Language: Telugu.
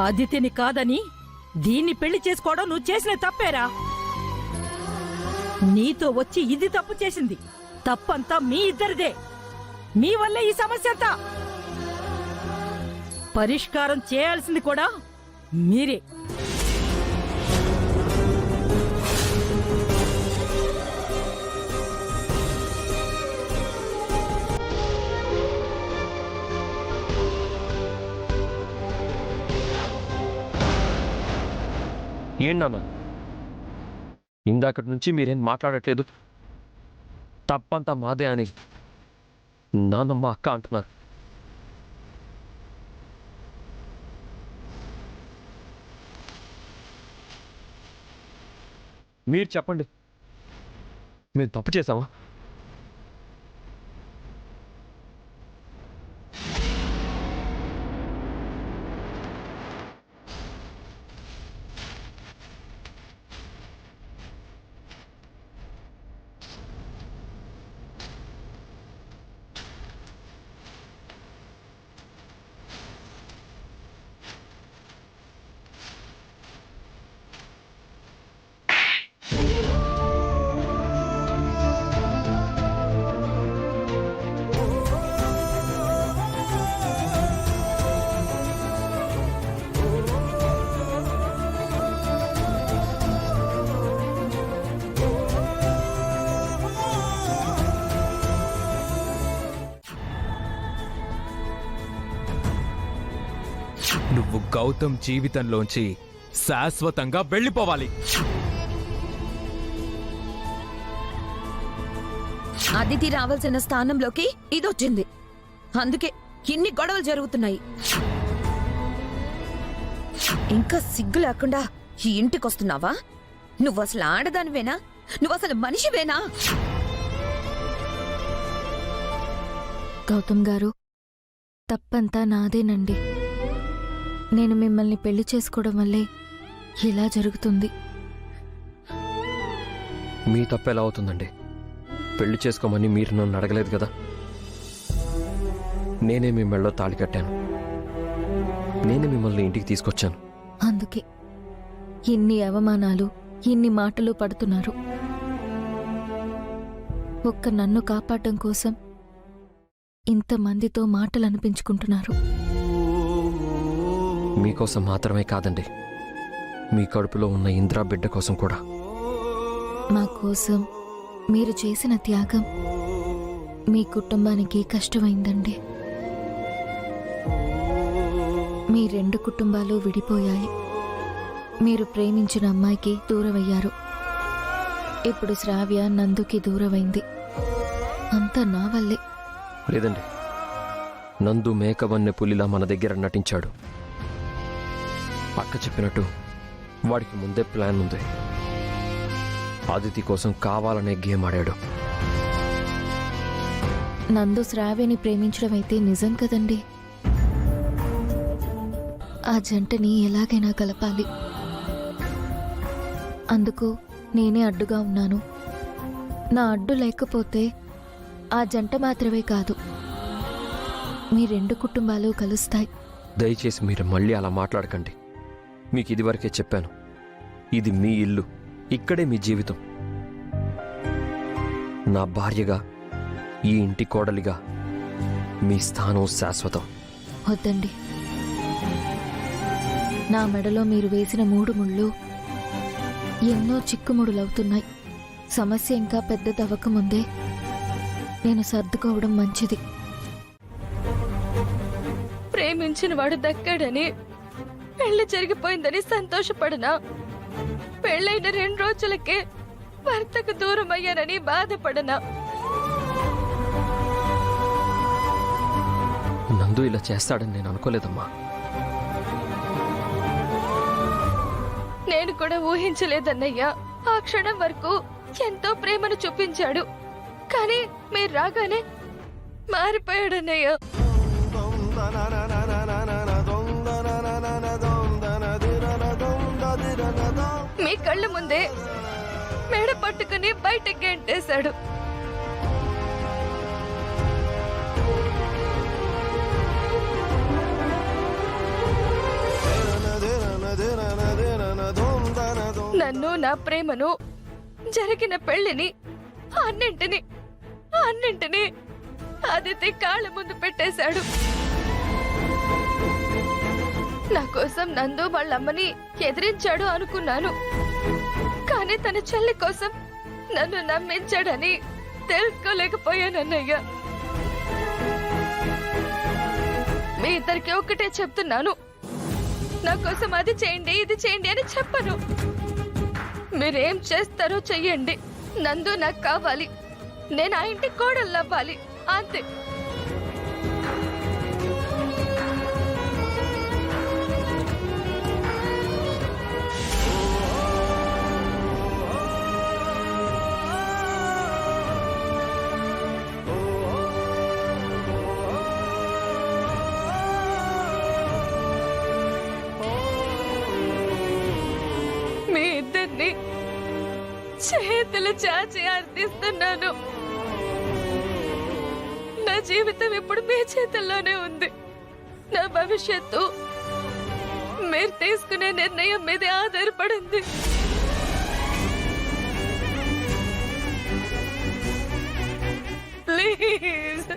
ఆదిత్యని కాదని దీన్ని పెళ్లి చేసుకోవడం నువ్వు చేసిన తప్పేరా. నీతో వచ్చి ఇది తప్పు చేసింది. తప్పంతా మీ ఇద్దరిదే. మీ వల్లే ఈ సమస్య అంతా. పరిష్కారం చేయాల్సింది కూడా మీరే. ఏంటన్నా ఇందాకటి నుంచి మీరేం మాట్లాడట్లేదు? తప్పంతా మాదే అని నాన్నమ్మ అక్క అంటున్నారు. మీరు చెప్పండి, మేము తప్పు చేసామా? నువ్వు గౌతమ్ జీవితంలోంచి శాశ్వతంగా వెళ్ళిపోవాలి. అదితి రావాల్సిన స్థానంలోకి ఇదొచ్చింది. అందుకే ఇన్ని గొడవలు జరుగుతున్నాయి. ఇంకా సిగ్గు లేకుండా ఈ ఇంటికొస్తున్నావా? నువ్వు అసలు ఆడదానివేనా? నువ్వు అసలు మనిషివేనా? గౌతమ్ గారు, తప్పంతా నాదేనండి. నేను మిమ్మల్ని పెళ్లి చేసుకోవడం వల్లే ఇలా జరుగుతుంది. మీ తప్పు ఎలా అవుతుందండి? పెళ్లి చేసుకోమని మీరు నన్ను అడగలేదు కదా. నేనే మీ మెళ్ళో తాళి కట్టాను. నేనే మిమ్మల్ని ఇంటికి తీసుకొచ్చాను. అందుకే ఇన్ని అవమానాలు, ఇన్ని మాటలు పడుతున్నారు. ఒక్క నన్ను కాపాడటం కోసం ఇంతమందితో మాటలు అనిపించుకుంటున్నారు. మీకోసం మాత్రమే కాదండి, మీ కడుపులో ఉన్న ఇంద్రా బిడ్డ కోసం కూడా. మా కోసం మీరు చేసిన త్యాగం మీ కుటుంబానికి కష్టమైందండి. మీ రెండు కుటుంబాలు విడిపోయాయి. మీరు ప్రేమించిన అమ్మాయికి దూరమయ్యారు. ఇప్పుడు శ్రావ్య నందుకి దూరమైంది. అంతా నా వల్లే. లేదండి, నందు మేకవన్నె పులిలా మన దగ్గర నటించాడు. అక్క చెప్పినట్టు వాడికి ముందే ప్లాన్ ఉంది. ఆదితి కోసం కావాలనే గేమ్ ఆడాడు. నందు శ్రావ్యని ప్రేమించడం అయితే నిజం కదండి. ఆ జంటని ఎలాగైనా కలపాలి. అందుకు నేనే అడ్డుగా ఉన్నాను. నా అడ్డు లేకపోతే ఆ జంట మాత్రమే కాదు, మీ రెండు కుటుంబాలు కలుస్తాయి. దయచేసి మీరు మళ్ళీ అలా మాట్లాడకండి. మీకు ఇదివరకే చెప్పాను, ఇది మీ ఇల్లు, ఇక్కడే మీ జీవితం. నా భార్యగా, ఈ ఇంటి కోడలిగా మీ స్థానం శాశ్వతం. వద్దండి. నా మెడలో మీరు వేసిన 3 ముళ్ళు ఎన్నో చిక్కుముడులవుతున్నాయి. సమస్య ఇంకా పెద్దదవ్వకముందే నేను సర్దుకోవడం మంచిది. ప్రేమించిన వాడు దక్కాడని, పెళ్లి జరిగిపోయిందని సంతోషపడనా? పెళ్ళైన 2 రోజులకే భర్తకు దూరం అయ్యానని బాధపడనా? నందు ఇలా చేస్తాడని నేను అనుకోలేదమ్మా. నేను కూడా ఊహించలేదన్నయ్యా. ఆ క్షణం వరకు ఎంతో ప్రేమను చూపించాడు. కానీ మీరు రాగానే మారిపోయాడన్నయ్యా. మీ కళ్ళ ముందే మేడ పట్టుకుని బయటకి గెంటేశాడు. నన్ను నా ప్రేమను జరిగిన పెళ్లిని అన్నింటినీ ఆదిత్య కాళ్ళ ముందు పెట్టేశాడు. నా కోసం నందు వాళ్ళమ్మని ఎదిరించాడు అనుకున్నాను, కానీ తన చెల్లి కోసం నన్ను నమ్మించాడని తెలుసుకోలేకపోయానన్నయ్య. మీ ఇద్దరికి ఒక్కటే చెప్తున్నాను, నా కోసం అది చేయండి ఇది చేయండి అని చెప్పను. మీరేం చేస్తారో చెయ్యండి. నందు నాకు కావాలి, నేను ఆ ఇంటి కోడలు అవ్వాలి, అంతే. మీ ఇద్దరిని చేతులు చాచి అర్థిస్తున్నాను. నా జీవితం ఇప్పుడు మీ చేతుల్లోనే ఉంది. నా భవిష్యత్తు మీరు తీసుకునే నిర్ణయం మీదే ఆధారపడింది. ప్లీజ్